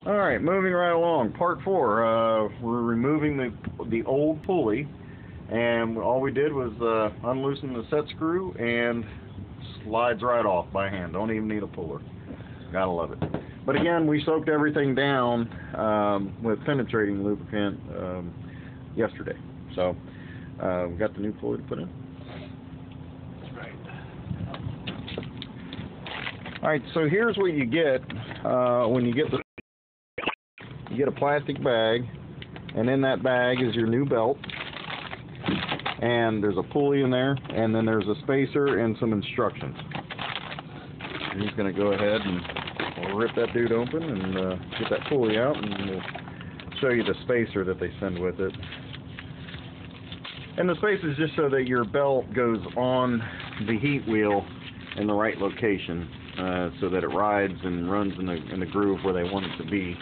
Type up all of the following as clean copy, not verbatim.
Alright, moving right along. Part 4. We're removing the old pulley, and all we did was unloosen the set screw and slides right off by hand. Don't even need a puller. Gotta love it. But again, we soaked everything down with penetrating lubricant yesterday. So we got the new pulley to put in. That's right. Alright, so here's what you get when you get the... You get a plastic bag, and in that bag is your new belt, and there's a pulley in there, and then there's a spacer and some instructions. And he's going to go ahead and we'll rip that dude open and get that pulley out, and we'll show you the spacer that they send with it. And the spacer is just so that your belt goes on the heat wheel in the right location, so that it rides and runs in the groove where they want it to be,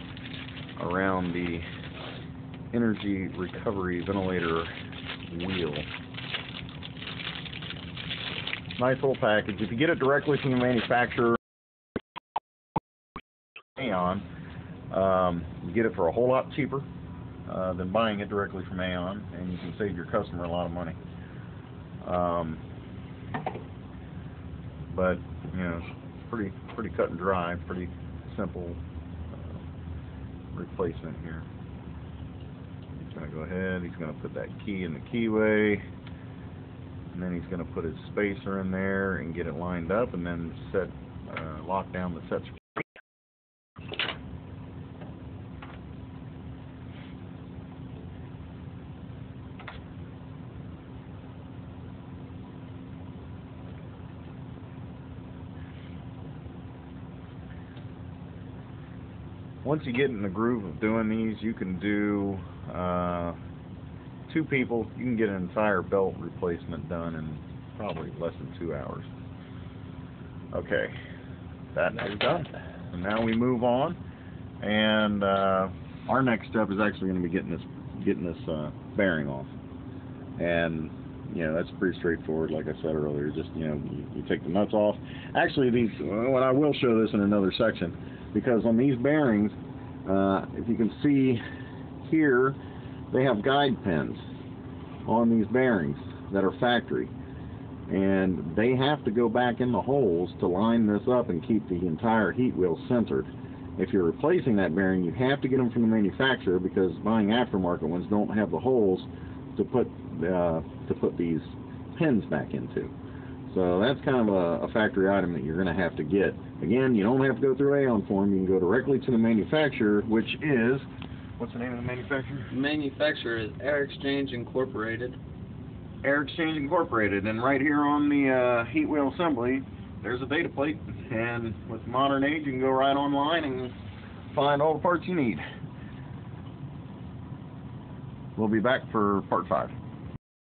around the energy recovery ventilator wheel. Nice little package. If you get it directly from the manufacturer, AAON, you get it for a whole lot cheaper than buying it directly from AAON, and you can save your customer a lot of money. But you know, it's pretty cut and dry, pretty simple replacement here. He's going to go ahead, he's going to put that key in the keyway, and then he's going to put his spacer in there and get it lined up, and then lock down the set screw. Once you get in the groove of doing these, you can do 2 people. You can get an entire belt replacement done in probably less than 2 hours. Okay, that is done. And now we move on, and our next step is actually going to be getting this bearing off. And you know, that's pretty straightforward. Like I said earlier, just you take the nuts off. Actually, well, I will show this in another section, because on these bearings, if you can see here, they have guide pins on these bearings that are factory, and they have to go back in the holes to line this up and keep the entire heat wheel centered. If you're replacing that bearing, you have to get them from the manufacturer, because buying aftermarket ones don't have the holes to put these pins back into. So that's kind of a factory item that you're going to have to get. Again, you don't have to go through AAON for them. You can go directly to the manufacturer, which is... What's the name of the manufacturer? The manufacturer is Air Exchange Incorporated. Air Exchange Incorporated. And right here on the heat wheel assembly, there's a data plate. And with modern age, you can go right online and find all the parts you need. We'll be back for part 5.